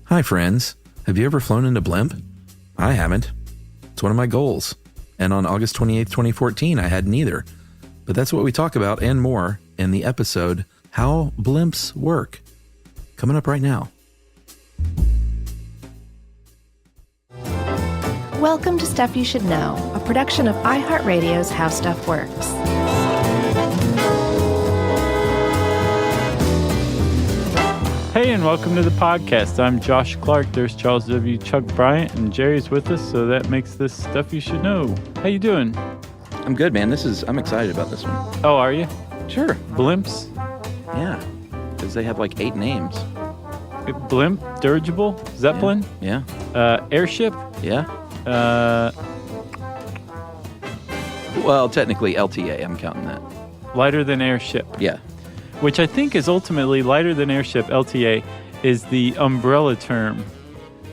Hi, friends. Have you ever flown in a blimp? I haven't. It's one of my goals. And on August 28th, 2014, I hadn't either. But that's what we talk about and more in the episode, How Blimps Work. Coming up right now. Welcome to Stuff You Should Know, a production of iHeartRadio's How Stuff Works. Hey, and welcome to the podcast. I'm Josh Clark. There's Charles W. Chuck Bryant, and Jerry's with us, so that makes this Stuff You Should Know. How you doing? I'm good, man. I'm excited about this one. Oh, are you? Sure. Blimps? Yeah, because they have like 8 names. Blimp? Dirigible? Zeppelin? Yeah. Airship? Yeah. Well, technically LTA, I'm counting that. Lighter than airship. Yeah. Which I think is ultimately lighter than airship. LTA is the umbrella term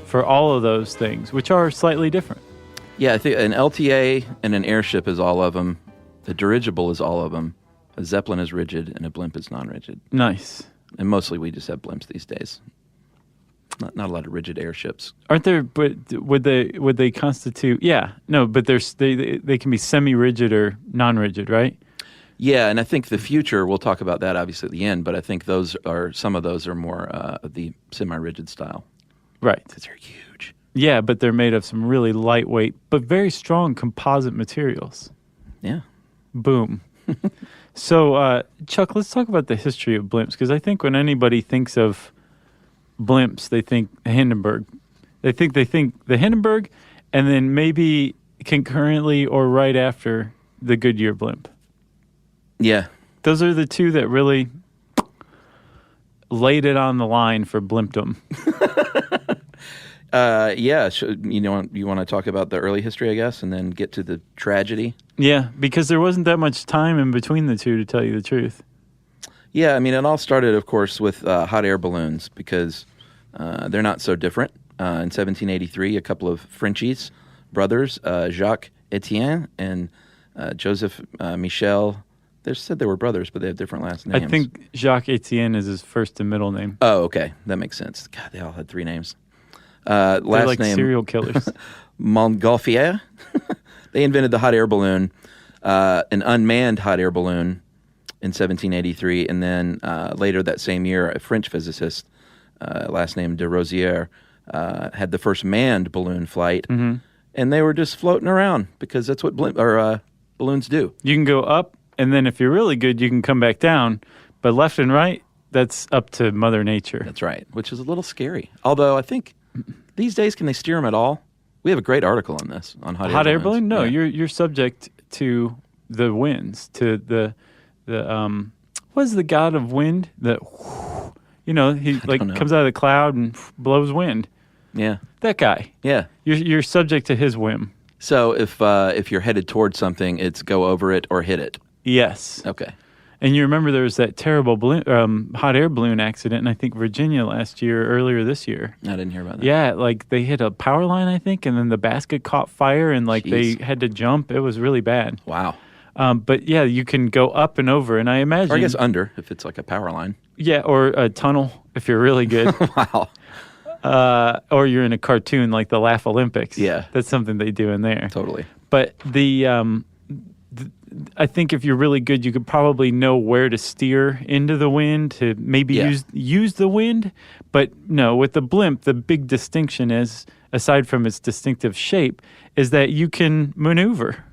for all of those things, which are slightly different. Yeah, I think an LTA and an airship is all of them. A dirigible is all of them. A Zeppelin is rigid, and a blimp is non-rigid. Nice. And mostly we just have blimps these days. Not a lot of rigid airships. Aren't there? But would they constitute? Yeah. No, but they can be semi-rigid or non-rigid, right? Yeah, and I think the future, we'll talk about that obviously at the end, but I think some of those are more the semi-rigid style. Right. Because they're huge. Yeah, but they're made of some really lightweight but very strong composite materials. Yeah. Boom. So, Chuck, let's talk about the history of blimps, because I think when anybody thinks of blimps, they think Hindenburg. They think the Hindenburg, and then maybe concurrently or right after the Goodyear blimp. Yeah. Those are the two that really laid it on the line for blimpdom. Yeah. You want to talk about the early history, I guess, and then get to the tragedy? Yeah, because there wasn't that much time in between the two, to tell you the truth. Yeah, I mean, it all started, of course, with hot air balloons, because they're not so different. In 1783, a couple of Frenchies, brothers, Jacques Etienne and Joseph Michel. They said they were brothers, but they have different last names. I think Jacques Etienne is his first and middle name. Oh, okay. That makes sense. God, they all had 3 names. They're last like name, serial killers. Montgolfier. They invented the hot air balloon, an unmanned hot air balloon in 1783, and then later that same year, a French physicist, last name de Rosière, had the first manned balloon flight, and they were just floating around because that's what balloons do. You can go up, and then if you're really good, you can come back down, but left and right, that's up to Mother Nature. That's right, which is a little scary. Although I think these days, can they steer them at all? We have a great article on this, on hot air balloons. No, yeah. you're subject to the winds, to the what is the god of wind? He comes out of the cloud and blows wind. Yeah, that guy. Yeah, you're subject to his whim. So if you're headed towards something, it's go over it or hit it. Yes. Okay. And you remember there was that terrible hot air balloon accident in, I think, Virginia earlier this year. I didn't hear about that. Yeah, like they hit a power line, I think, and then the basket caught fire, and they had to jump. It was really bad. Wow. But yeah, you can go up and over, and I imagine... Or I guess under, if it's like a power line. Yeah, or a tunnel, if you're really good. Wow. Or you're in a cartoon like the Laugh Olympics. Yeah. That's something they do in there. Totally. But I think if you're really good, you could probably know where to steer into the wind to maybe use the wind. But no, with the blimp, the big distinction is, aside from its distinctive shape, is that you can maneuver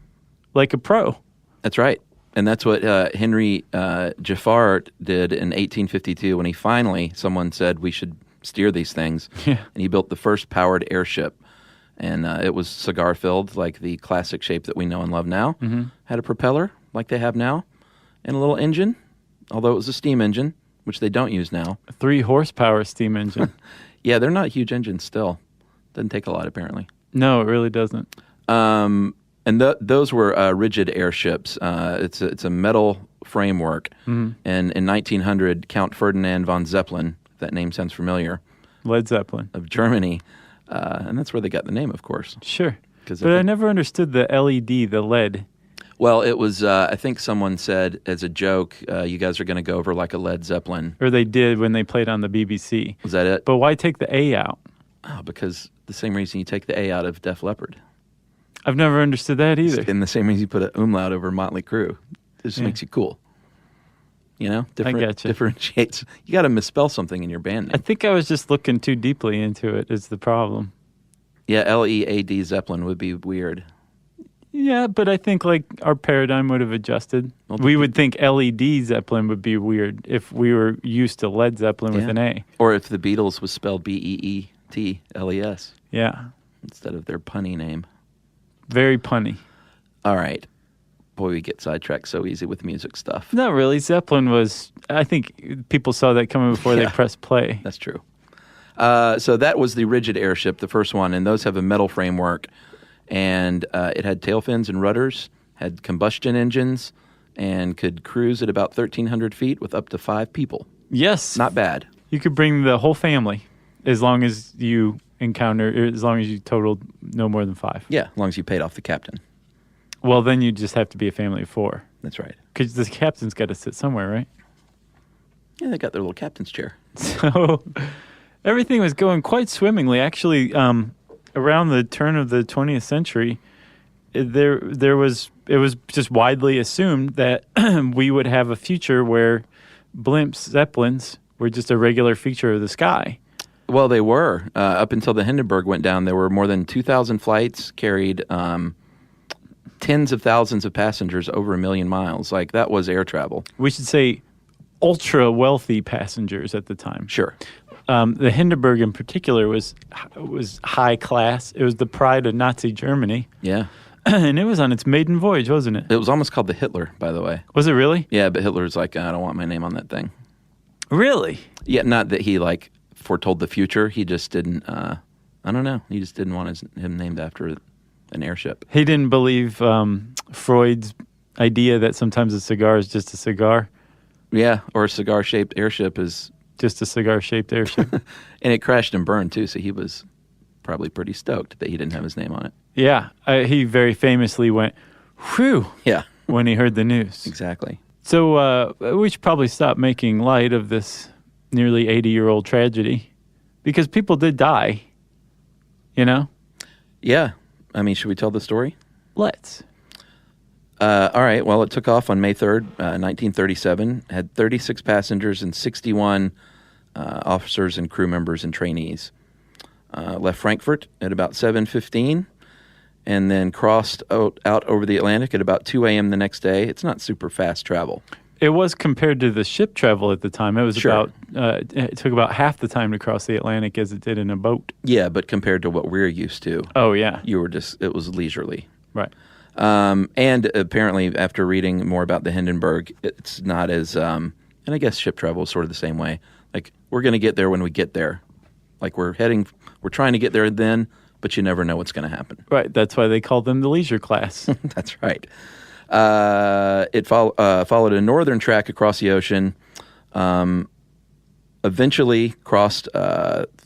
like a pro. That's right. And that's what Henry Giffard did in 1852 when someone said we should steer these things. Yeah. And he built the first powered airship. And it was cigar-filled, like the classic shape that we know and love now. Mm-hmm. Had a propeller, like they have now, and a little engine, although it was a steam engine, which they don't use now. A 3-horsepower steam engine. Yeah, they're not huge engines still. Doesn't take a lot, apparently. No, it really doesn't. And those were rigid airships. It's a metal framework. Mm-hmm. And in 1900, Count Ferdinand von Zeppelin, if that name sounds familiar. Led Zeppelin. Of Germany. And that's where they got the name, of course. Sure. But I never understood the LED, the lead. Well, it was, I think someone said as a joke, you guys are going to go over like a Led Zeppelin. Or they did when they played on the BBC. Was that it? But why take the A out? Oh, because the same reason you take the A out of Def Leppard. I've never understood that either. And the same reason you put an umlaut over Motley Crue. It just makes you cool. You know? Differentiates. You got to misspell something in your band name. I think I was just looking too deeply into it is the problem. Yeah, L-E-A-D Zeppelin would be weird. Yeah, but I think like our paradigm would have adjusted. We would think LED Zeppelin would be weird if we were used to Led Zeppelin with an A. Or if the Beatles was spelled B-E-E-T-L-E-S. Yeah. Instead of their punny name. Very punny. All right. Boy, we get sidetracked so easy with music stuff. Not really. Zeppelin was, I think people saw that coming before they pressed play. That's true. So that was the rigid airship, the first one, and those have a metal framework. And it had tail fins and rudders, had combustion engines, and could cruise at about 1,300 feet with up to 5 people. Yes. Not bad. You could bring the whole family as long as you totaled no more than 5. Yeah, as long as you paid off the captain. Well, then you just have to be a family of 4. That's right. Because the captain's got to sit somewhere, right? Yeah, they got their little captain's chair. So everything was going quite swimmingly. Actually, around the turn of the 20th century, it was just widely assumed that we would have a future where blimps, Zeppelins, were just a regular feature of the sky. Well, they were. Up until the Hindenburg went down, there were more than 2,000 flights, carried tens of thousands of passengers over 1 million miles. Like, that was air travel. We should say ultra-wealthy passengers at the time. Sure. The Hindenburg in particular was high class. It was the pride of Nazi Germany. Yeah. And it was on its maiden voyage, wasn't it? It was almost called the Hitler, by the way. Was it really? Yeah, but Hitler's like, I don't want my name on that thing. Really? Yeah, not that he, like, foretold the future. He just didn't, I don't know. He just didn't want him named after an airship. He didn't believe Freud's idea that sometimes a cigar is just a cigar. Yeah, or a cigar-shaped airship is... Just a cigar-shaped airship. And it crashed and burned, too, so he was probably pretty stoked that he didn't have his name on it. Yeah, he very famously went, whew, yeah, when he heard the news. Exactly. So we should probably stop making light of this nearly 80-year-old tragedy because people did die, you know? Yeah. I mean, should we tell the story? Let's. All right. Well, it took off on May 3rd, 1937, had 36 passengers and 61 officers and crew members and trainees. Left Frankfurt at about 7:15 and then crossed out over the Atlantic at about 2 a.m. the next day. It's not super fast travel. It was compared to the ship travel at the time. It was Sure. it took about half the time to cross the Atlantic as it did in a boat. Yeah, but compared to what we're used to, Oh, yeah. it was leisurely. Right. And apparently, after reading more about the Hindenburg, it's not as, and I guess ship travel is sort of the same way. Like, we're going to get there when we get there. Like, we're trying to get there then, but you never know what's going to happen. Right. That's why they called them the leisure class. That's right. It followed a northern track across the ocean, eventually crossed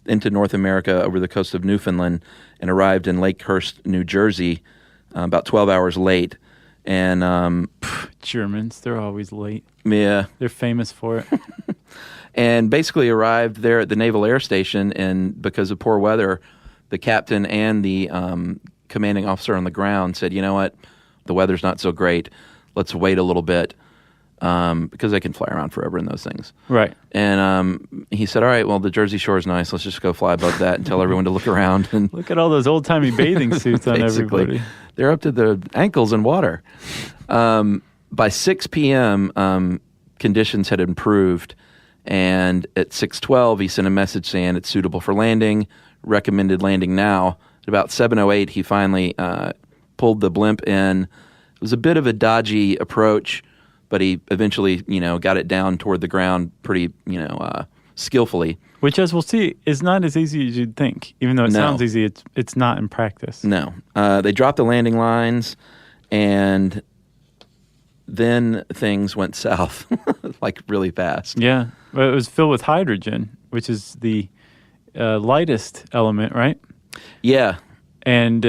into North America over the coast of Newfoundland and arrived in Lakehurst, New Jersey, about 12 hours late. And Germans, they're always late. Yeah. They're famous for it. And basically arrived there at the Naval Air Station, and because of poor weather, the captain and the commanding officer on the ground said, you know what, the weather's not so great. Let's wait a little bit, because they can fly around forever in those things. Right. And he said, all right, well, the Jersey Shore is nice. Let's just go fly above that and tell everyone to look around. And Look at all those old-timey bathing suits on everybody. They're up to the ankles in water. By 6 p.m., conditions had improved, and at 6:12, he sent a message saying it's suitable for landing, recommended landing now. At about 7:08, he finally pulled the blimp in. It was a bit of a dodgy approach, but he eventually, got it down toward the ground pretty, skillfully. Which, as we'll see, is not as easy as you'd think. Even though it sounds easy, it's not in practice. No. They dropped the landing lines, and then things went south, like really fast. Yeah. Well, it was filled with hydrogen, which is the lightest element, right? Yeah. And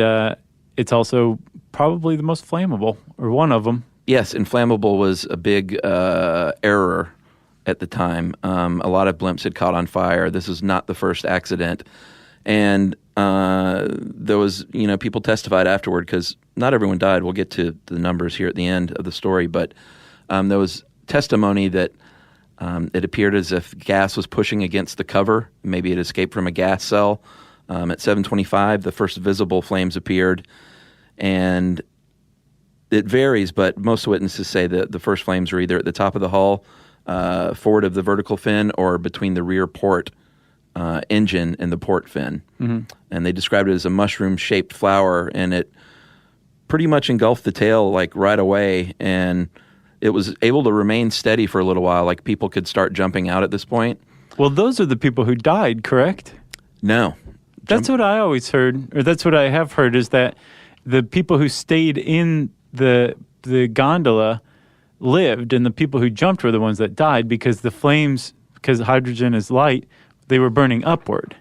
it's also probably the most flammable, or one of them. Yes, inflammable was a big error at the time. A lot of blimps had caught on fire. This was not the first accident. And there was, people testified afterward because not everyone died. We'll get to the numbers here at the end of the story, but there was testimony that it appeared as if gas was pushing against the cover. Maybe it escaped from a gas cell. At 7:25, the first visible flames appeared, and it varies, but most witnesses say that the first flames were either at the top of the hull, forward of the vertical fin, or between the rear port engine and the port fin. Mm-hmm. And they described it as a mushroom-shaped flower, and it pretty much engulfed the tail like right away, and it was able to remain steady for a little while. Like people could start jumping out at this point. Well, those are the people who died, correct? No. That's what I always heard, or that's what I have heard, is that the people who stayed in the gondola lived, and the people who jumped were the ones that died because the flames, because hydrogen is light, they were burning upward.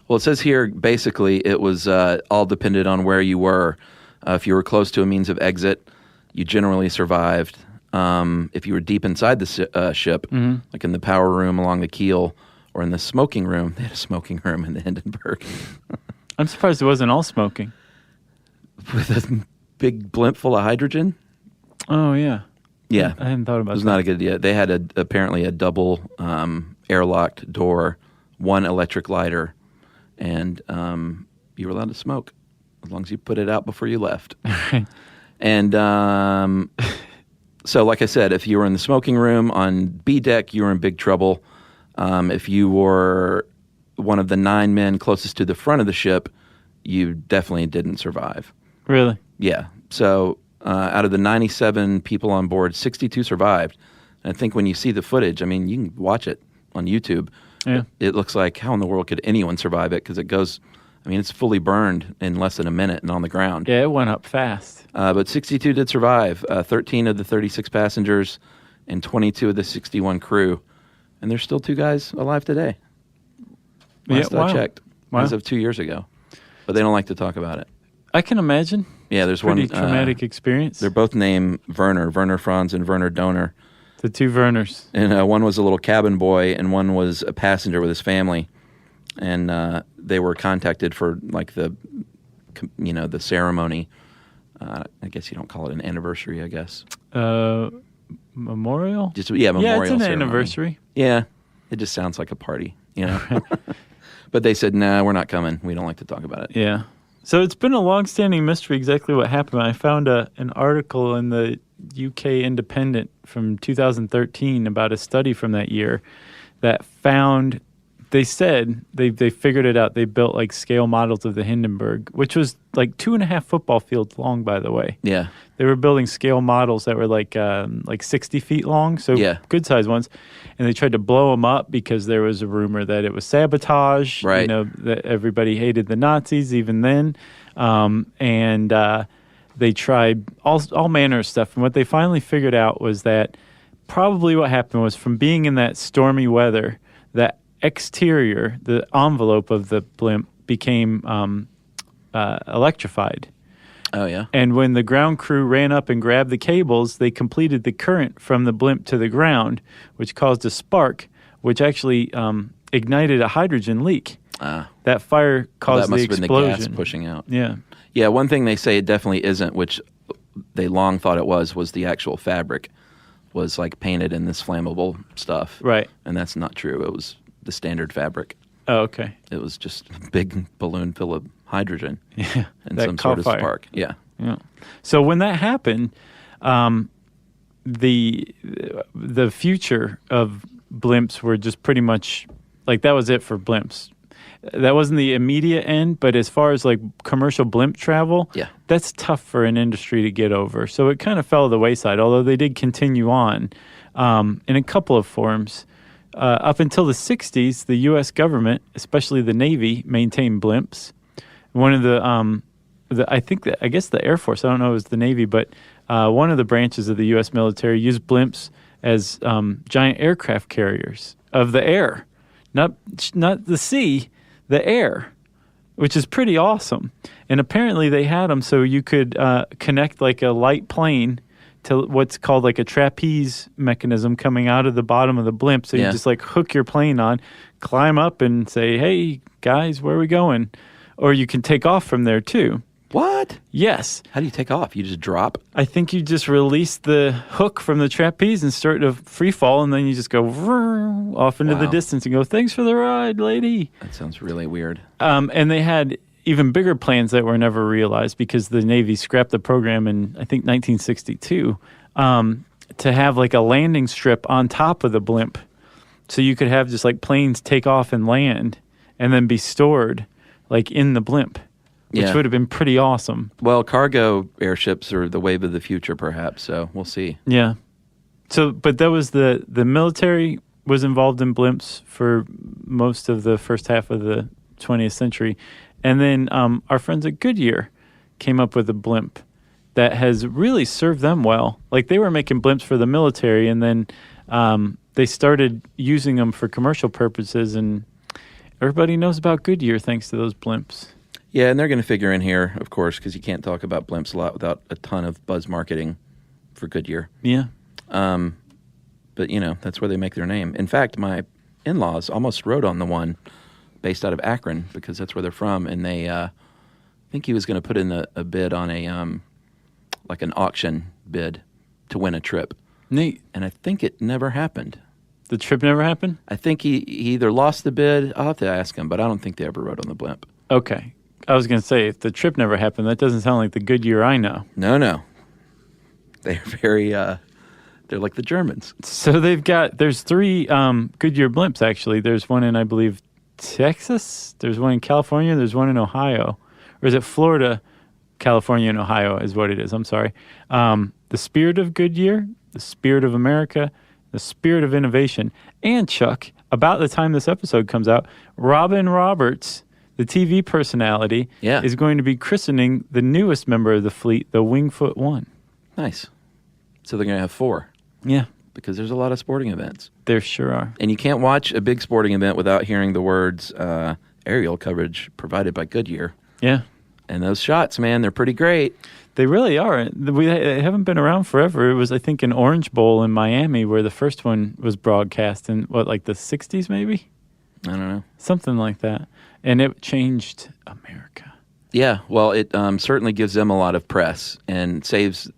Well, it says here, basically, it was all depended on where you were. If you were close to a means of exit, you generally survived. If you were deep inside the ship, mm-hmm. like in the power room along the keel, or in the smoking room. They had a smoking room in the Hindenburg. I'm surprised it wasn't all smoking. With a big blimp full of hydrogen? Oh, yeah. Yeah. I hadn't thought about that. It was not a good idea. They had apparently a double airlocked door, one electric lighter, and you were allowed to smoke as long as you put it out before you left. And so, like I said, if you were in the smoking room on B deck, you were in big trouble. If you were one of the 9 men closest to the front of the ship, you definitely didn't survive. Really? Yeah. So out of the 97 people on board, 62 survived. And I think when you see the footage, I mean, you can watch it on YouTube. Yeah. It looks like, how in the world could anyone survive it? Because it goes, I mean, it's fully burned in less than a minute and on the ground. Yeah, it went up fast. But 62 did survive, 13 of the 36 passengers and 22 of the 61 crew. And there's still 2 guys alive today. Last I checked, as of 2 years ago. But they don't like to talk about it. I can imagine. Yeah, there's Pretty one traumatic experience. They're both named Werner Franz and Werner Donner. The 2 Werners. And one was a little cabin boy, and one was a passenger with his family. And they were contacted for like the ceremony. I guess you don't call it an anniversary. I guess. Memorial? Memorial. Yeah, it's an ceremony. Anniversary. Yeah, it just sounds like a party, But they said, "Nah, we're not coming. We don't like to talk about it." Yeah. So it's been a long-standing mystery exactly what happened. I found an article in the UK Independent from 2013 about a study from that year that found, they said, they figured it out. They built like scale models of the Hindenburg, which was like 2.5 football fields long, by the way. Yeah. They were building scale models that were like 60 feet long, so good-sized ones. And they tried to blow them up because there was a rumor that it was sabotage. Right. That everybody hated the Nazis even then. And they tried all manner of stuff. And what they finally figured out was that probably what happened was from being in that stormy weather, that exterior, the envelope of the blimp became electrified. Oh, yeah? And when the ground crew ran up and grabbed the cables, they completed the current from the blimp to the ground, which caused a spark, which actually ignited a hydrogen leak. That fire caused the explosion. That must have been the gas pushing out. Yeah. Yeah, one thing they say it definitely isn't, which they long thought it was the actual fabric was like painted in this flammable stuff. Right. And that's not true. It was the standard fabric. Oh, okay. It was just a big balloon full of hydrogen. Yeah. And some sort of spark. Yeah. Yeah. So when that happened, the future of blimps were just pretty much like that was it for blimps. That wasn't the immediate end, but as far as like commercial blimp travel, that's tough for an industry to get over. So it kind of fell to the wayside, although they did continue on in a couple of forms. Up until the 60s, the U.S. government, especially the Navy, maintained blimps. One of I guess the Air Force, I don't know if it was the Navy, but one of the branches of the U.S. military used blimps as giant aircraft carriers of the air, not the sea, the air, which is pretty awesome. And apparently they had them so you could connect like a light plane to what's called like a trapeze mechanism coming out of the bottom of the blimp. So you just like hook your plane on, climb up and say, hey, guys, where are we going? Or you can take off from there too. What? Yes. How do you take off? You just drop? I think you just release the hook from the trapeze and start to free fall, and then you just go off into the distance and go, thanks for the ride, lady. That sounds really weird. And they had even bigger plans that were never realized because the Navy scrapped the program in, I think, 1962 to have like a landing strip on top of the blimp. So you could have just like planes take off and land and then be stored like in the blimp, which would have been pretty awesome. Well, cargo airships are the wave of the future, perhaps, so we'll see. Yeah. So, but that was the military was involved in blimps for most of the first half of the 20th century. And then our friends at Goodyear came up with a blimp that has really served them well. Like they were making blimps for the military, and then they started using them for commercial purposes, and everybody knows about Goodyear thanks to those blimps. Yeah, and they're going to figure in here, of course, because you can't talk about blimps a lot without a ton of buzz marketing for Goodyear. Yeah. But, that's where they make their name. In fact, my in-laws almost rode on the one based out of Akron because that's where they're from, and they I think he was going to put in a bid on a like an auction bid to win a trip. Neat. And I think it never happened. The trip never happened? I think he either lost the bid. I'll have to ask him, but I don't think they ever rode on the blimp. Okay. I was going to say, if the trip never happened, that doesn't sound like the Goodyear I know. No. They're very, they're like the Germans. So there's 3 Goodyear blimps, actually. There's one in, I believe, Texas. There's one in California. There's one in Ohio. Or is it Florida, California, and Ohio is what it is. I'm sorry. The Spirit of Goodyear, the Spirit of America, the Spirit of Innovation. And, Chuck, about the time this episode comes out, Robin Roberts, the TV personality, is going to be christening the newest member of the fleet, the Wingfoot 1. Nice. So they're going to have 4. Yeah. Because there's a lot of sporting events. There sure are. And you can't watch a big sporting event without hearing the words aerial coverage provided by Goodyear. Yeah. And those shots, man, they're pretty great. They really are. They haven't been around forever. It was, I think, an Orange Bowl in Miami where the first one was broadcast in, like the 60s maybe? I don't know. Something like that. And it changed America. Yeah, well, it certainly gives them a lot of press and saves,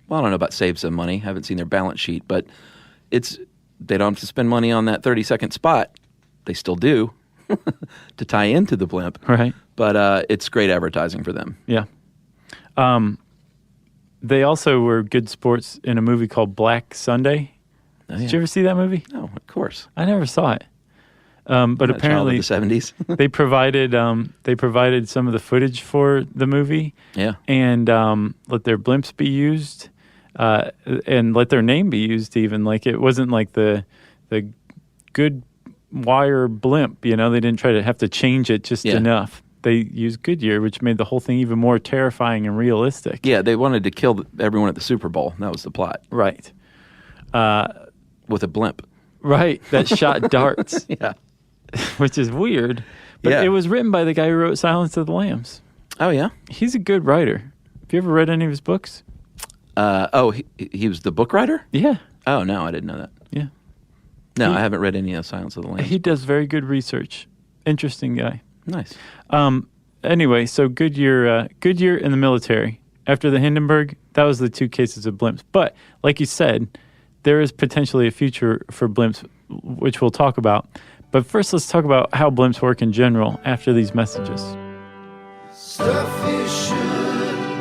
well, I don't know about saves them money. I haven't seen their balance sheet, but they don't have to spend money on that 30-second spot. They still do to tie into the blimp. Right. But it's great advertising for them. Yeah. They also were good sports in a movie called Black Sunday. Oh, yeah. Did you ever see that movie? No, of course. I never saw it. But apparently, the 70s. they provided some of the footage for the movie. Yeah, and let their blimps be used, and let their name be used. Even like it wasn't like the good wire blimp. They didn't try to have to change it just enough. They used Goodyear, which made the whole thing even more terrifying and realistic. Yeah, they wanted to kill everyone at the Super Bowl. That was the plot. Right. With a blimp. Right, that shot darts. Yeah. Which is weird. But it was written by the guy who wrote Silence of the Lambs. Oh, yeah? He's a good writer. Have you ever read any of his books? He was the book writer? Yeah. Oh, no, I didn't know that. Yeah. No, I haven't read any of Silence of the Lambs. He does very good research. Interesting guy. Nice. Anyway, so Goodyear in the military. After the Hindenburg, that was the 2 cases of blimps. But, like you said, there is potentially a future for blimps, which we'll talk about. But first, let's talk about how blimps work in general after these messages. Stuff you should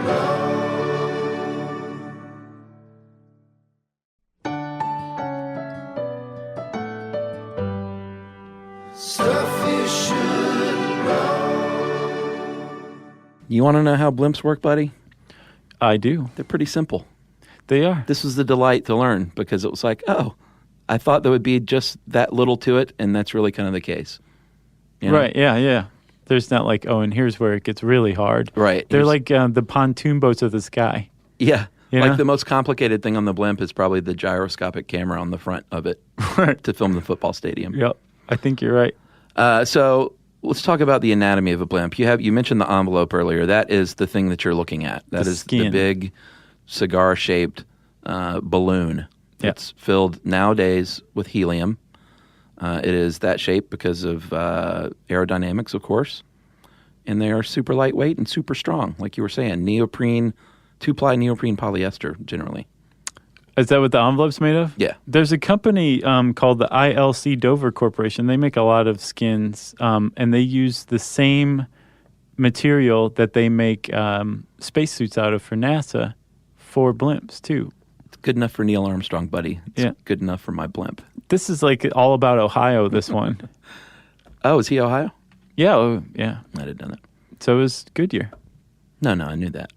know. Stuff you should know. You want to know how blimps work, buddy? I do. They're pretty simple. They are. This was the delight to learn because it was like, oh, I thought there would be just that little to it, and that's really kind of the case. You know? Right, yeah. There's not like, and here's where it gets really hard. Right. They're like the pontoon boats of the sky. Yeah. You like know? the most complicated thing on the blimp is probably the gyroscopic camera on the front of it to film the football stadium. Yep, I think you're right. So let's talk about the anatomy of a blimp. You mentioned the envelope earlier. That is the thing that you're looking at. That is the big cigar-shaped balloon. Yeah. It's filled nowadays with helium. It is that shape because of aerodynamics, of course. And they are super lightweight and super strong, like you were saying. Neoprene, 2-ply neoprene polyester, generally. Is that what the envelope's made of? Yeah. There's a company called the ILC Dover Corporation. They make a lot of skins, and they use the same material that they make spacesuits out of for NASA for blimps, too. It's good enough for Neil Armstrong, buddy. It's good enough for my blimp. This is like all about Ohio, this one. Oh, is he Ohio? Yeah. I didn't know that. So is Goodyear. No, I knew that.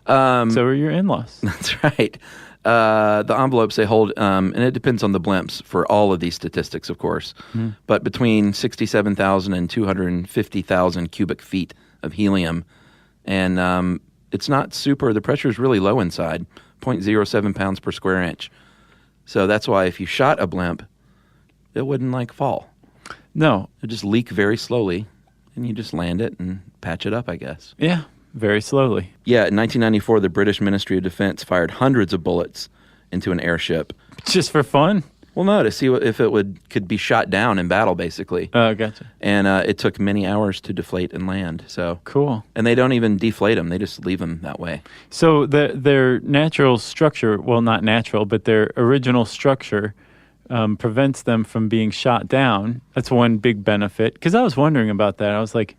So are your in-laws. That's right. The envelopes they hold, and it depends on the blimps for all of these statistics, of course, but between 67,000 and 250,000 cubic feet of helium. And it's not the pressure is really low inside, 0.07 pounds per square inch. So that's why if you shot a blimp, it wouldn't fall. No. It would just leak very slowly, and you just land it and patch it up, I guess. Yeah, very slowly. Yeah, in 1994, the British Ministry of Defense fired hundreds of bullets into an airship. Just for fun? Well, no, to see if it could be shot down in battle, basically. Oh, gotcha. And it took many hours to deflate and land. So cool. And they don't even deflate them; they just leave them that way. So their natural structure, well, not natural, but their original structure prevents them from being shot down. That's one big benefit. Because I was wondering about that. I was like,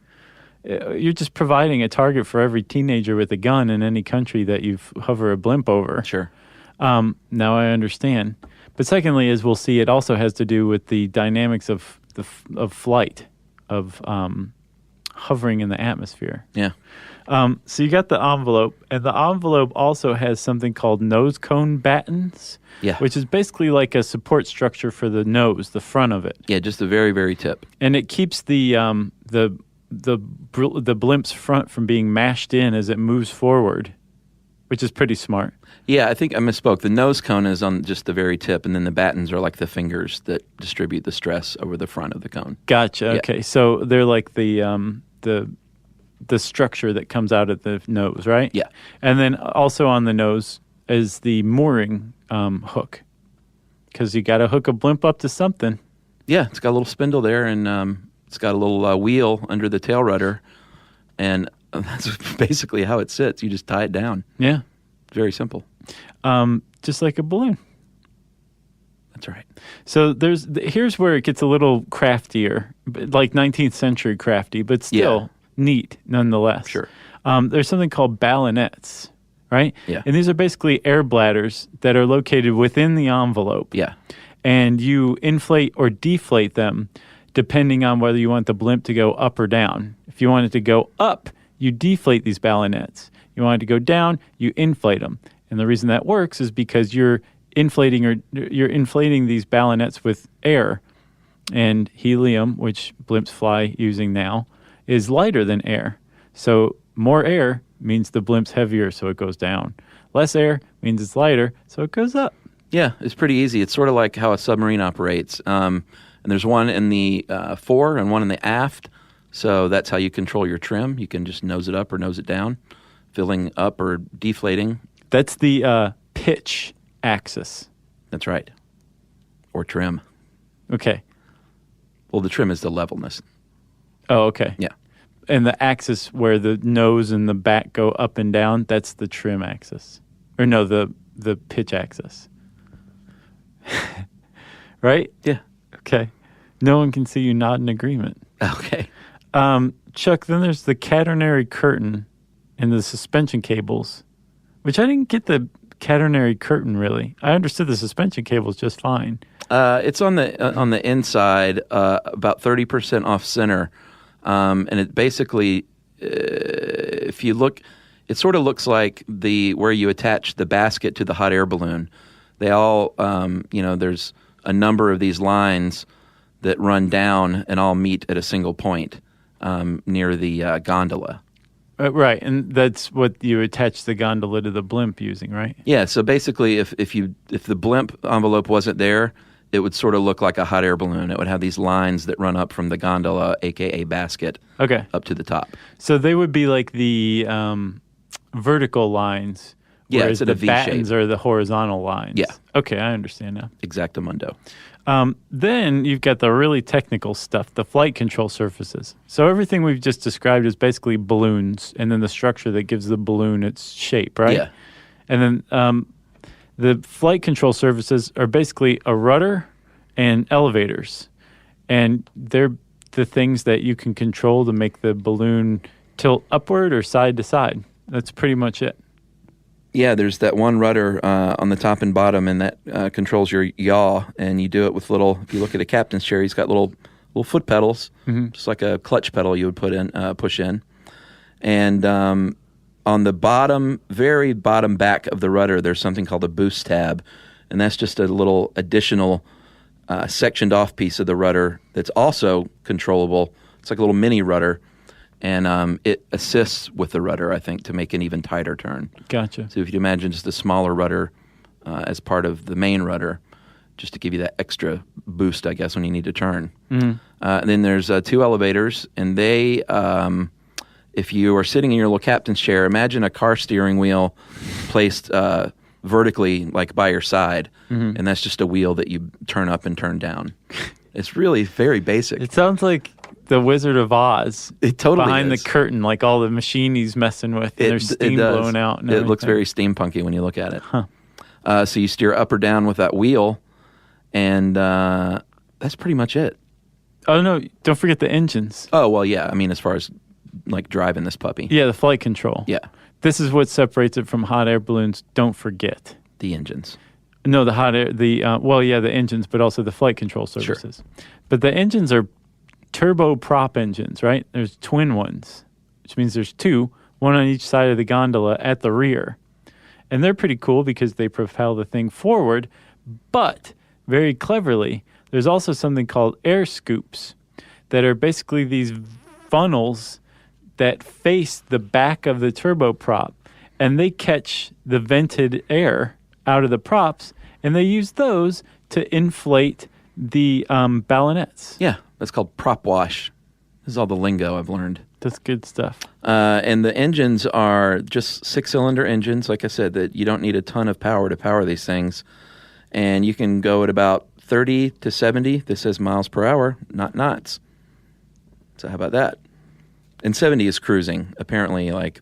you're just providing a target for every teenager with a gun in any country that you hover a blimp over. Sure. Now I understand. But secondly, as we'll see, it also has to do with the dynamics of flight, of hovering in the atmosphere. Yeah. So you got the envelope, and the envelope also has something called nose cone battens, which is basically like a support structure for the nose, the front of it. Yeah, just the very, very tip. And it keeps the blimp's front from being mashed in as it moves forward, which is pretty smart. Yeah, I think I misspoke. The nose cone is on just the very tip, and then the battens are like the fingers that distribute the stress over the front of the cone. Gotcha. Yeah. Okay, so they're like the structure that comes out of the nose, right? Yeah. And then also on the nose is the mooring hook, because you got to hook a blimp up to something. Yeah, it's got a little spindle there, and it's got a little wheel under the tail rudder, and that's basically how it sits. You just tie it down. Yeah. Very simple. Just like a balloon. That's right. So here's where it gets a little craftier, like 19th century crafty, but still neat nonetheless. Sure. There's something called ballonets, right? Yeah. And these are basically air bladders that are located within the envelope. Yeah. And you inflate or deflate them depending on whether you want the blimp to go up or down. If you want it to go up, you deflate these ballonets. You want it to go down, you inflate them. And the reason that works is because you're inflating these ballonets with air. And helium, which blimps fly using now, is lighter than air. So more air means the blimp's heavier, so it goes down. Less air means it's lighter, so it goes up. Yeah, it's pretty easy. It's sort of like how a submarine operates. And there's one in the fore and one in the aft. So that's how you control your trim. You can just nose it up or nose it down, filling up or deflating. That's the pitch axis. That's right. Or trim. Okay. Well, the trim is the levelness. Oh, okay. Yeah. And the axis where the nose and the back go up and down, that's the trim axis. Or no, the pitch axis. Right? Yeah. Okay. No one can see you nod in agreement. Okay. Chuck, then there's the catenary curtain and the suspension cables, which I didn't get the catenary curtain really. I understood the suspension cables just fine. It's on the inside, about 30% off center, and it basically, if you look, it sort of looks like where you attach the basket to the hot air balloon. They all, there's a number of these lines that run down and all meet at a single point near the gondola. Right, and that's what you attach the gondola to the blimp using, right? Yeah, so basically if the blimp envelope wasn't there, it would sort of look like a hot air balloon. It would have these lines that run up from the gondola, a.k.a. basket, up to the top. So they would be like the vertical lines Yeah, whereas it's in a the V battens shape. are the horizontal lines. Yeah. Okay, I understand now. Exactamundo. Then you've got the really technical stuff, the flight control surfaces. So everything we've just described is basically balloons, and then the structure that gives the balloon its shape, right? Yeah. And then the flight control surfaces are basically a rudder and elevators, and they're the things that you can control to make the balloon tilt upward or side to side. That's pretty much it. Yeah, there's that one rudder on the top and bottom, and that controls your yaw. And you do it with little. If you look at a captain's chair, he's got little foot pedals, just like a clutch pedal you would push in. And on the bottom, very bottom back of the rudder, there's something called a boost tab, and that's just a little additional sectioned off piece of the rudder that's also controllable. It's like a little mini rudder. And it assists with the rudder, I think, to make an even tighter turn. Gotcha. So if you imagine just a smaller rudder as part of the main rudder, just to give you that extra boost, I guess, when you need to turn. And then there's 2 elevators, and they, if you are sitting in your little captain's chair, imagine a car steering wheel placed vertically, like by your side, and that's just a wheel that you turn up and turn down. It's really very basic. It sounds like the Wizard of Oz. It totally behind is. the curtain, like all the machine he's messing with, and there's steam does. blowing out. And it looks everything. very steampunky when you look at it. So you steer up or down with that wheel, and that's pretty much it. Oh, no, don't forget the engines. Oh, well, yeah. I mean, as far as like driving this puppy. Yeah, the flight control. Yeah. This is what separates it from hot air balloons. Don't forget. The engines. No, the hot air, the engines, but also the flight control services. But the engines are turboprop engines, right? There's twin ones, which means there's 2, one on each side of the gondola at the rear. And they're pretty cool because they propel the thing forward, but very cleverly, there's also something called air scoops that are basically these funnels that face the back of the turboprop, and they catch the vented air out of the props, and they use those to inflate the ballonets. Yeah. That's called prop wash. This is all the lingo I've learned. That's good stuff. And the engines are just 6-cylinder engines, like I said, that you don't need a ton of power to power these things. And you can go at about 30 to 70. This says miles per hour, not knots. So how about that? And 70 is cruising. Apparently, like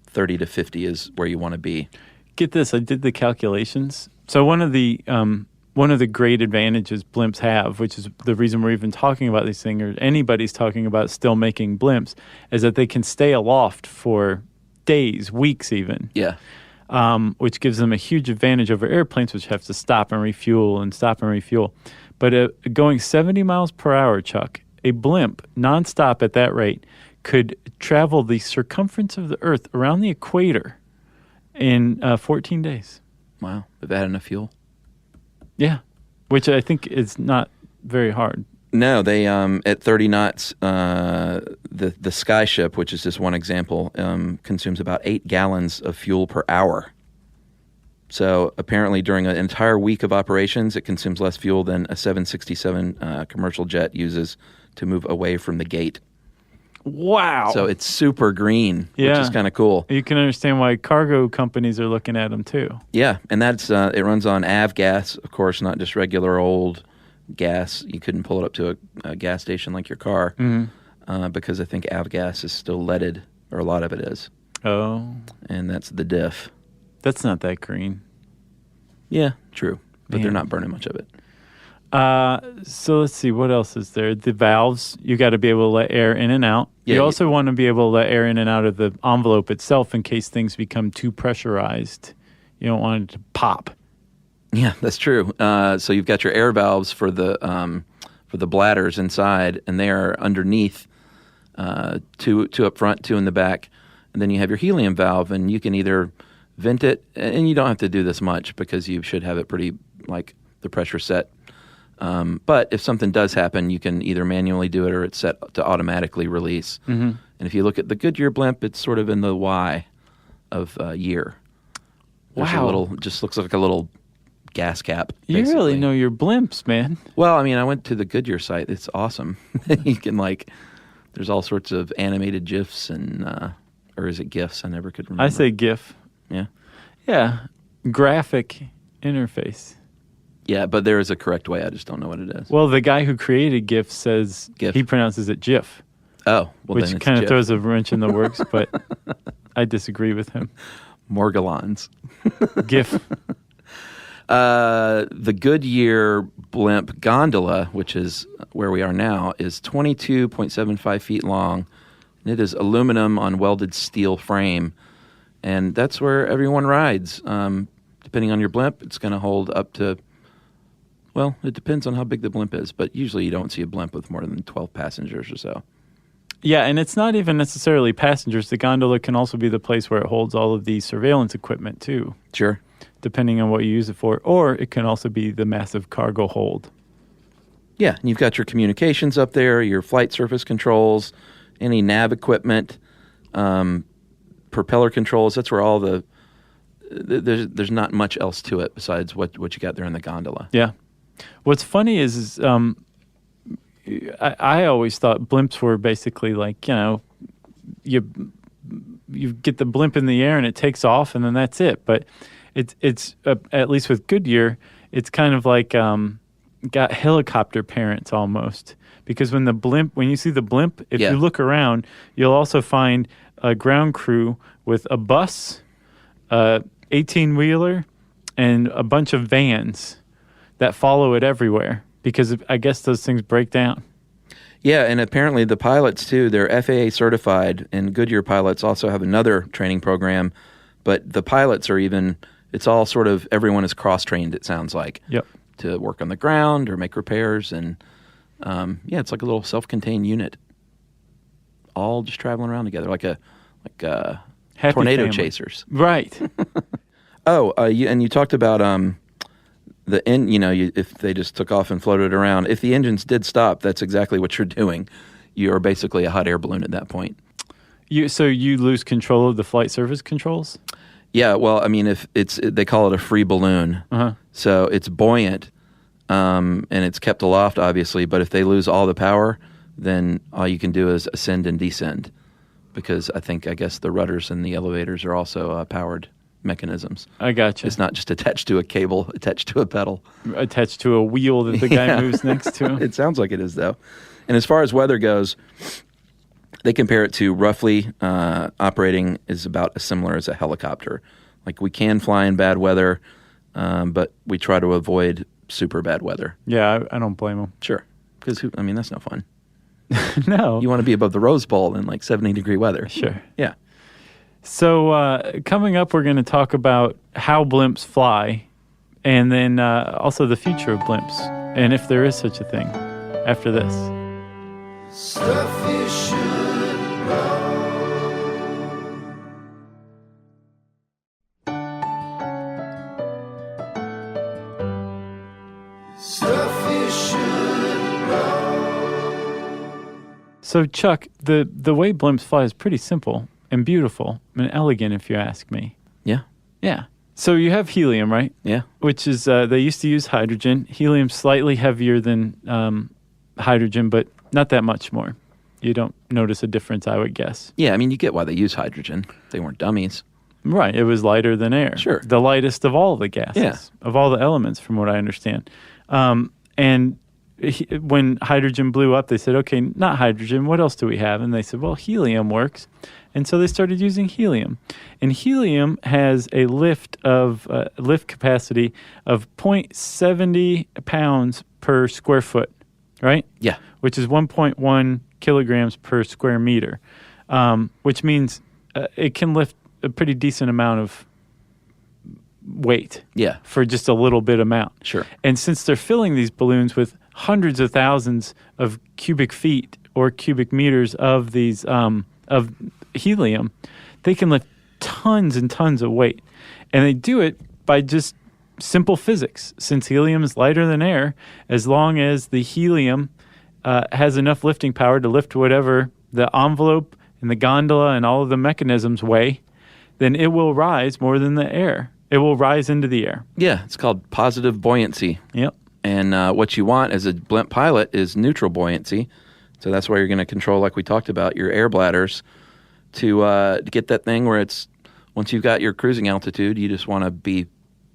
30 to 50 is where you want to be. Get this, I did the calculations. So one of the great advantages blimps have, which is the reason we're even talking about these things, or anybody's talking about still making blimps, is that they can stay aloft for days, weeks even. Yeah. Which gives them a huge advantage over airplanes, which have to stop and refuel and stop and refuel. But going 70 miles per hour, Chuck, a blimp nonstop at that rate could travel the circumference of the Earth around the equator in 14 days. Wow. They've had enough fuel. Yeah, which I think is not very hard. No, they at 30 knots, the Skyship, which is just one example, consumes about 8 gallons of fuel per hour. So apparently during an entire week of operations, it consumes less fuel than a 767 commercial jet uses to move away from the gate. Wow. So it's super green, which is kind of cool. You can understand why cargo companies are looking at them too. Yeah, and that's it runs on avgas, of course, not just regular old gas. You couldn't pull it up to a gas station like your car because I think avgas is still leaded, or a lot of it is. Oh. And that's the diff. That's not that green. Yeah, true. But Man. they're not burning much of it. So let's see, what else is there? The valves, you got to be able to let air in and out. Yeah, you also want to be able to let air in and out of the envelope itself in case things become too pressurized. You don't want it to pop. Yeah, that's true. So you've got your air valves for the bladders inside, and they are underneath, 2 up front, 2 in the back. And then you have your helium valve, and you can either vent it, and you don't have to do this much because you should have it pretty, like, the pressure set. But if something does happen, you can either manually do it or it's set to automatically release. Mm-hmm. And if you look at the Goodyear blimp, it's sort of in the Y of year. There's a little, just looks like a little gas cap. You basically. really know your blimps, man. Well, I mean, I went to the Goodyear site. It's awesome. You can there's all sorts of animated GIFs and, or is it GIFs? I never could remember. I say GIF. Yeah. Yeah, graphic interface. Yeah, but there is a correct way. I just don't know what it is. Well, the guy who created GIF says GIF. he pronounces it GIF, Oh, well, which then it's kind of GIF. throws a wrench in the works, but I disagree with him. Morgellons. GIF. The Goodyear blimp gondola, which is where we are now, is 22.75 feet long. And it is aluminum on welded steel frame. And that's where everyone rides. Depending on your blimp, it's going to hold up to, well, it depends on how big the blimp is. But usually you don't see a blimp with more than 12 passengers or so. Yeah, and it's not even necessarily passengers. The gondola can also be the place where it holds all of the surveillance equipment, too. Sure. Depending on what you use it for. Or it can also be the massive cargo hold. Yeah, and you've got your communications up there, your flight surface controls, any nav equipment, propeller controls. That's where all the there's not much else to it besides what you got there in the gondola. Yeah. What's funny is I always thought blimps were basically like, you get the blimp in the air and it takes off and then that's it. But it's at least with Goodyear, it's kind of like got helicopter parents almost. Because when you see the blimp, if you look around, you'll also find a ground crew with a bus, 18-wheeler, and a bunch of vans that follow it everywhere. Because I guess those things break down. Yeah, and apparently the pilots, too, they're FAA certified, and Goodyear pilots also have another training program. But the pilots are it's all sort of, everyone is cross-trained, it sounds like, to work on the ground or make repairs. And, it's like a little self-contained unit, all just traveling around together, like Happy tornado family. chasers. Right. You talked about if they just took off and floated around. If the engines did stop, that's exactly what you're doing. You are basically a hot air balloon at that point. So you lose control of the flight surface controls? Yeah, well, I mean, if they call it a free balloon, so it's buoyant, and it's kept aloft, obviously. But if they lose all the power, then all you can do is ascend and descend, because I guess the rudders and the elevators are also powered mechanisms. I gotcha. It's not just attached to a cable, attached to a pedal. Attached to a wheel that the guy moves next to. It sounds like it is, though. And as far as weather goes, they compare it to roughly operating is about as similar as a helicopter. Like, we can fly in bad weather, but we try to avoid super bad weather. Yeah, I don't blame him. Sure. Because, that's no fun. No. You want to be above the Rose Bowl in 70-degree weather. Sure. Yeah. So coming up, we're going to talk about how blimps fly, and then also the future of blimps, and if there is such a thing, after this. Stuff you should know. Stuff you should know. So, Chuck, the way blimps fly is pretty simple and beautiful and elegant, if you ask me. Yeah. Yeah. So you have helium, right? Yeah. Which is, they used to use hydrogen. Helium's slightly heavier than hydrogen, but not that much more. You don't notice a difference, I would guess. Yeah, you get why they use hydrogen. They weren't dummies. Right. It was lighter than air. Sure. The lightest of all the gases, of all the elements, from what I understand. When hydrogen blew up, they said, okay, not hydrogen, what else do we have? And they said, well, helium works. And so they started using helium. And helium has a lift capacity of 0.70 pounds per square foot, right? Yeah. Which is 1.1 kilograms per square meter, which means it can lift a pretty decent amount of weight. Yeah. For just a little bit amount. Sure. And since they're filling these balloons with hundreds of thousands of cubic feet or cubic meters of these of helium, they can lift tons and tons of weight. And they do it by just simple physics. Since helium is lighter than air, as long as the helium has enough lifting power to lift whatever the envelope and the gondola and all of the mechanisms weigh, then it will rise more than the air. It will rise into the air. Yeah, it's called positive buoyancy. Yep. And what you want as a blimp pilot is neutral buoyancy. So that's why you're going to control, like we talked about, your air bladders to get that thing where it's once you've got your cruising altitude, you just want to be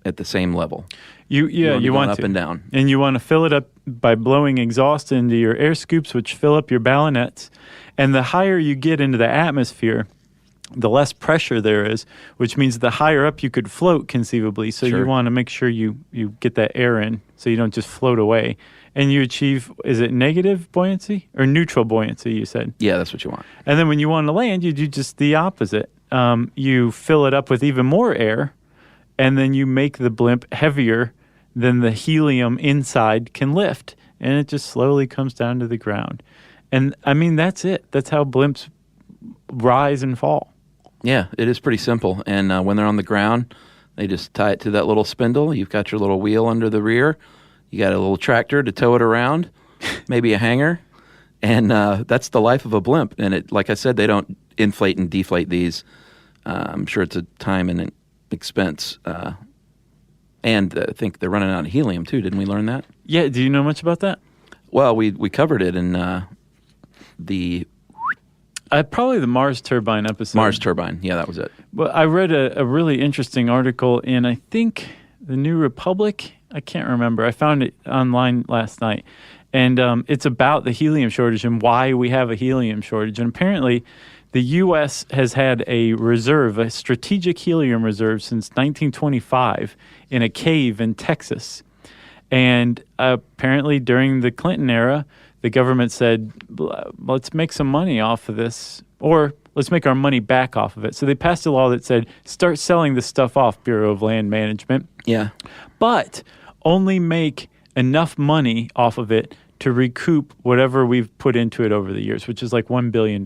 at the same level. You want up to. and down. And you want to fill it up by blowing exhaust into your air scoops, which fill up your ballonets. And the higher you get into the atmosphere, the less pressure there is, which means the higher up you could float conceivably. So Sure. you want to make sure you get that air in so you don't just float away. And you achieve, is it negative buoyancy or neutral buoyancy, you said? Yeah, that's what you want. And then when you want to land, you do just the opposite. You fill it up with even more air, and then you make the blimp heavier than the helium inside can lift. And it just slowly comes down to the ground. And, I mean, that's it. That's how blimps rise and fall. Yeah, it is pretty simple. And when they're on the ground, they just tie it to that little spindle. You've got your little wheel under the rear. You got a little tractor to tow it around, maybe a hanger. And that's the life of a blimp. And it, like I said, they don't inflate and deflate these. I'm sure it's a time and an expense. And I think they're running out of helium, too. Didn't we learn that? Yeah, do you know much about that? Well, we covered it in the Probably the Mars turbine episode. Mars turbine. Yeah, that was it. Well, I read a really interesting article in, I think, the New Republic. I can't remember. I found it online last night. And it's about the helium shortage and why we have a helium shortage. And apparently, the U.S. has had a reserve, a strategic helium reserve since 1925 in a cave in Texas. And apparently, during the Clinton era, the government said, let's make some money off of this, or let's make our money back off of it. So they passed a law that said, start selling this stuff off, Bureau of Land Management. Yeah. But only make enough money off of it to recoup whatever we've put into it over the years, which is like $1 billion.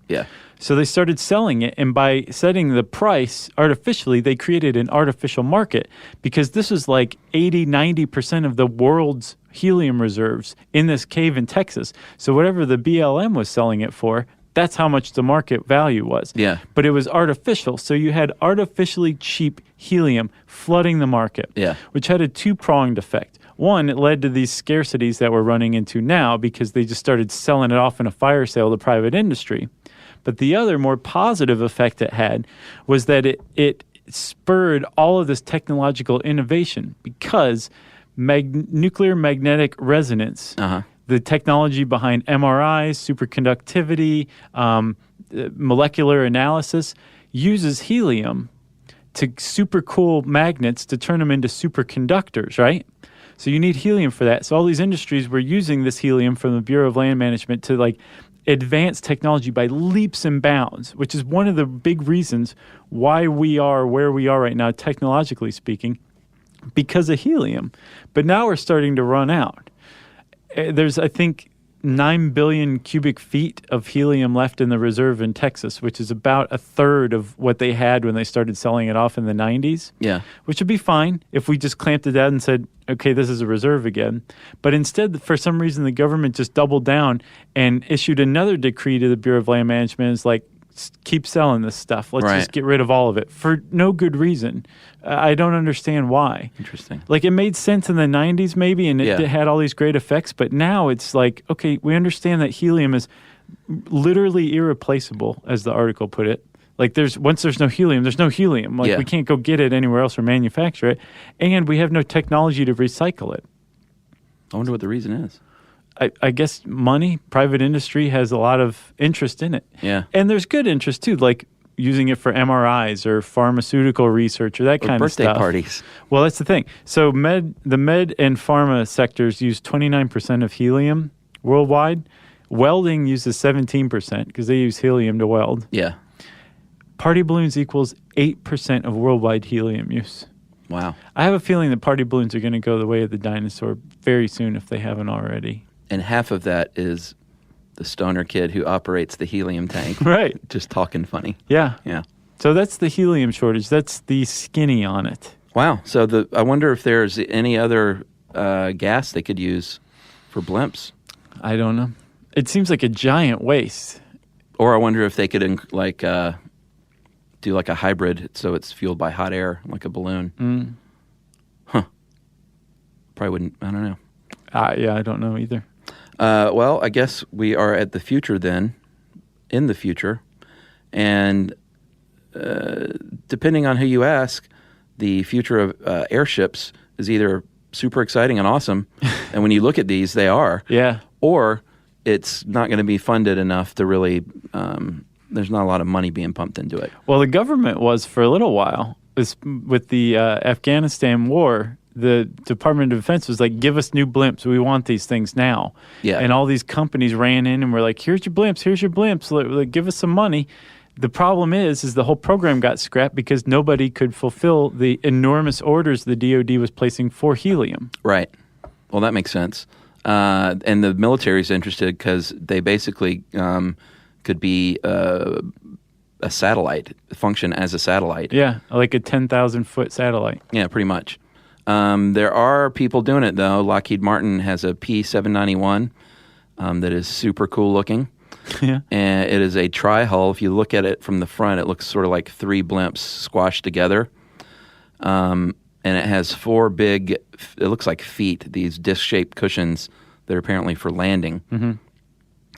Yeah. So they started selling it, and by setting the price artificially, they created an artificial market because this was like 80-90% of the world's helium reserves in this cave in Texas. So whatever the BLM was selling it for, that's how much the market value was. Yeah. But it was artificial. So you had artificially cheap helium flooding the market, Yeah. which had a two-pronged effect. One, it led to these scarcities that we're running into now because they just started selling it off in a fire sale to private industry. But the other more positive effect it had was that it spurred all of this technological innovation because nuclear magnetic resonance, the technology behind MRIs, superconductivity, molecular analysis, uses helium to supercool magnets to turn them into superconductors, right? So you need helium for that. So all these industries were using this helium from the Bureau of Land Management to like advance technology by leaps and bounds, which is one of the big reasons why we are where we are right now, technologically speaking, because of helium. But now we're starting to run out. There's, I think, 9 billion cubic feet of helium left in the reserve in Texas, which is about a third of what they had when they started selling it off in the 90s. Yeah. Which would be fine if we just clamped it down and said, okay, this is a reserve again. But instead, for some reason, the government just doubled down and issued another decree to the Bureau of Land Management. It's like, keep selling this stuff. Let's Right. just get rid of all of it for no good reason. I don't understand why. Interesting. Like, it made sense in the 90s maybe, and it had all these great effects, but now it's like, okay, we understand that helium is literally irreplaceable, as the article put it. Like, once there's no helium, there's no helium. Like, we can't go get it anywhere else or manufacture it, and we have no technology to recycle it. I wonder what the reason is. I guess money, private industry has a lot of interest in it. Yeah. And there's good interest, too, like using it for MRIs or pharmaceutical research or that kind of stuff. Birthday parties. Well, that's the thing. So the med and pharma sectors use 29% of helium worldwide. Welding uses 17% because they use helium to weld. Yeah. Party balloons equals 8% of worldwide helium use. Wow. I have a feeling that party balloons are going to go the way of the dinosaur very soon if they haven't already. And half of that is the stoner kid who operates the helium tank. Right. Just talking funny. Yeah. Yeah. So that's the helium shortage. That's the skinny on it. Wow. So I wonder if there's any other gas they could use for blimps. I don't know. It seems like a giant waste. Or I wonder if they could do like a hybrid so it's fueled by hot air, like a balloon. Huh. Probably wouldn't. I don't know. Yeah, I don't know either. Well, I guess we are at the future then, in the future. And depending on who you ask, the future of airships is either super exciting and awesome, and when you look at these, they are. Yeah. Or it's not going to be funded enough to really. There's not a lot of money being pumped into it. Well, the government was for a little while. With the Afghanistan war, the Department of Defense was like, give us new blimps. We want these things now. Yeah. And all these companies ran in and were like, here's your blimps. Like, give us some money. The problem is the whole program got scrapped because nobody could fulfill the enormous orders the DoD was placing for helium. Right. Well, that makes sense. And the military's interested because they basically could be a satellite, function as a satellite. Yeah, like a 10,000-foot satellite. Yeah, pretty much. There are people doing it, though. Lockheed Martin has a P-791 that is super cool looking. Yeah. And it is a tri-hull. If you look at it from the front, it looks sort of like three blimps squashed together. And it has four big, it looks like feet, these disc-shaped cushions that are apparently for landing. Mm-hmm.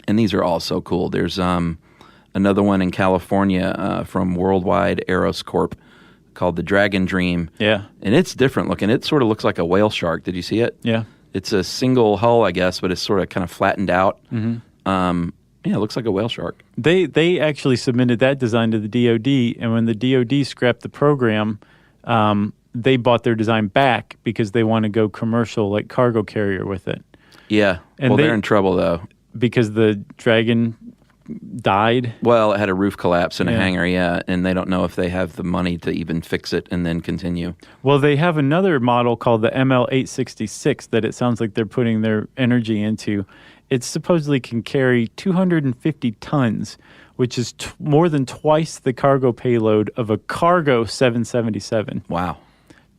And these are all so cool. There's another one in California from Worldwide Aeros Corp called the Dragon Dream. Yeah. And it's different looking. It sort of looks like a whale shark. Did you see it? Yeah. It's a single hull, I guess, but it's sort of kind of flattened out. Mm-hmm. Yeah, it looks like a whale shark. They actually submitted that design to the DoD, and when the DoD scrapped the program, they bought their design back because they want to go commercial, like cargo carrier with it. Yeah. And well, they're in trouble, though. Because the Dragon died? Well, it had a roof collapse and a Yeah. hangar, yeah, and they don't know if they have the money to even fix it and then continue. Well, they have another model called the ML-866 that it sounds like they're putting their energy into. It supposedly can carry 250 tons, which is more than twice the cargo payload of a cargo 777. Wow.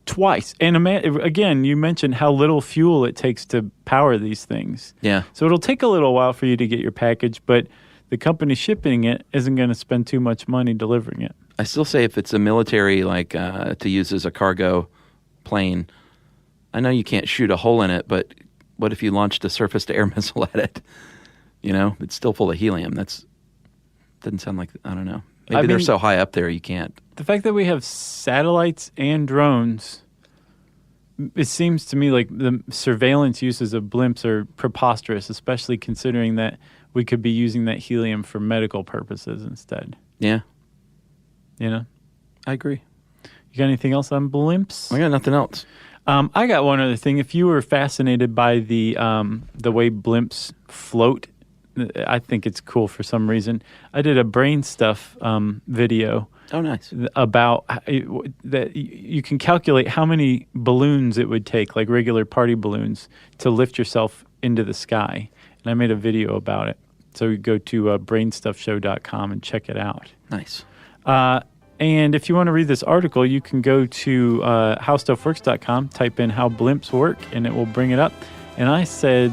Twice. And again, you mentioned how little fuel it takes to power these things. Yeah. So it'll take a little while for you to get your package, but the company shipping it isn't going to spend too much money delivering it. I still say if it's a military, like to use as a cargo plane, I know you can't shoot a hole in it, but what if you launched a surface-to-air missile at it? You know, it's still full of helium. Doesn't sound like, I don't know. Maybe they're so high up there you can't. The fact that we have satellites and drones, it seems to me like the surveillance uses of blimps are preposterous, especially considering that we could be using that helium for medical purposes instead. Yeah. You know? I agree. You got anything else on blimps? I got nothing else. I got one other thing. If you were fascinated by the way blimps float, I think it's cool for some reason. I did a brain stuff video. Oh, nice. About that you can calculate how many balloons it would take, like regular party balloons, to lift yourself into the sky. And I made a video about it. So you go to brainstuffshow.com and check it out. Nice. And if you want to read this article, you can go to howstuffworks.com, type in how blimps work, and it will bring it up. And I said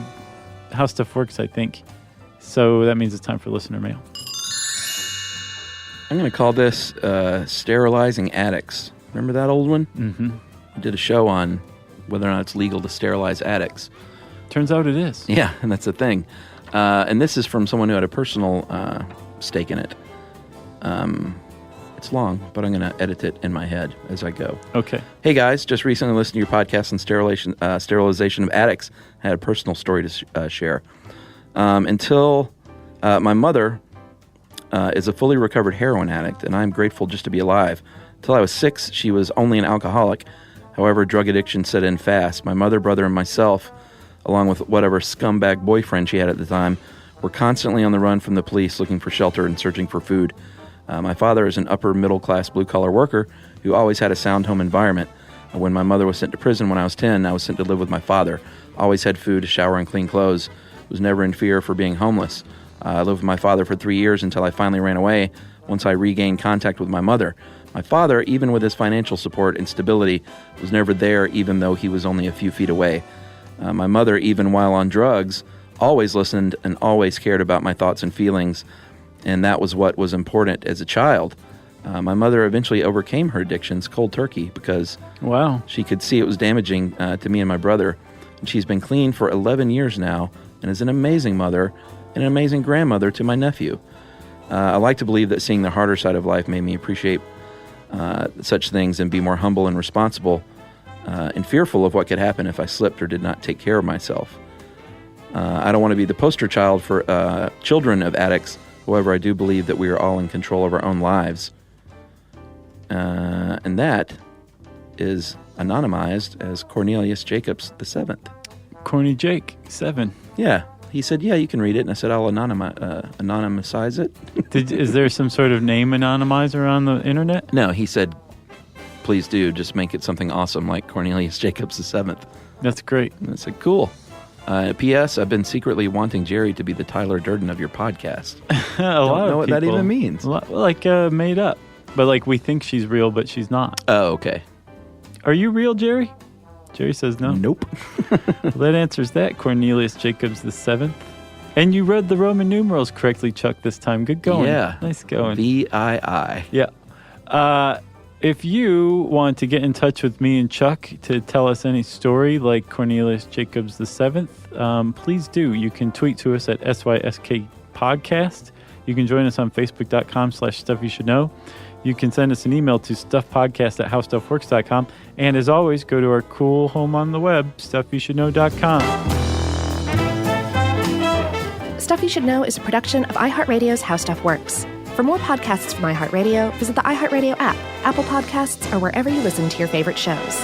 how stuff works, I think. So that means it's time for listener mail. I'm going to call this sterilizing attics. Remember that old one? Mm-hmm. I did a show on whether or not it's legal to sterilize attics. Turns out it is. Yeah, and that's the thing. And this is from someone who had a personal stake in it. It's long, but I'm going to edit it in my head as I go. Okay. Hey, guys. Just recently listened to your podcast on sterilization of attics. I had a personal story to share. Until my mother is a fully recovered heroin addict, and I'm grateful just to be alive. Until I was 6, she was only an alcoholic. However, drug addiction set in fast. My mother, brother, and myself, along with whatever scumbag boyfriend she had at the time, were constantly on the run from the police looking for shelter and searching for food. My father is an upper-middle-class blue-collar worker who always had a sound home environment. When my mother was sent to prison when I was 10, I was sent to live with my father. Always had food, a shower, and clean clothes. Was never in fear for being homeless. I lived with my father for 3 years until I finally ran away once I regained contact with my mother. My father, even with his financial support and stability, was never there even though he was only a few feet away. My mother, even while on drugs, always listened and always cared about my thoughts and feelings, and that was what was important as a child. My mother eventually overcame her addictions cold turkey because Wow. she could see it was damaging to me and my brother. And she's been clean for 11 years now and is an amazing mother and an amazing grandmother to my nephew. I like to believe that seeing the harder side of life made me appreciate such things and be more humble and responsible and fearful of what could happen if I slipped or did not take care of myself. I don't want to be the poster child for children of addicts. However, I do believe that we are all in control of our own lives. And that is anonymized as Cornelius Jacobs VII. Corny Jake, 7. Yeah. He said, yeah, you can read it. And I said, I'll anonymize it. Is there some sort of name anonymizer on the internet? No, he said, please do. Just make it something awesome like Cornelius Jacobs VII. That's great. And I said, cool. P.S. I've been secretly wanting Jerry to be the Tyler Durden of your podcast. Don't know what that even means. Like made up. But like we think she's real, but she's not. Oh, okay. Are you real, Jerry? Jerry says no. Nope. Well, that answers that, Cornelius Jacobs VII. And you read the Roman numerals correctly, Chuck, this time. Good going. Yeah. Nice going. VII. Yeah. If you want to get in touch with me and Chuck to tell us any story like Cornelius Jacobs VII, please do. You can tweet to us at SYSK Podcast. You can join us on Facebook.com/Stuff You Should Know. You can send us an email to stuffpodcast@howstuffworks.com. And as always, go to our cool home on the web, stuffyoushouldknow.com. Stuff You Should Know is a production of iHeartRadio's How Stuff Works. For more podcasts from iHeartRadio, visit the iHeartRadio app, Apple Podcasts, or wherever you listen to your favorite shows.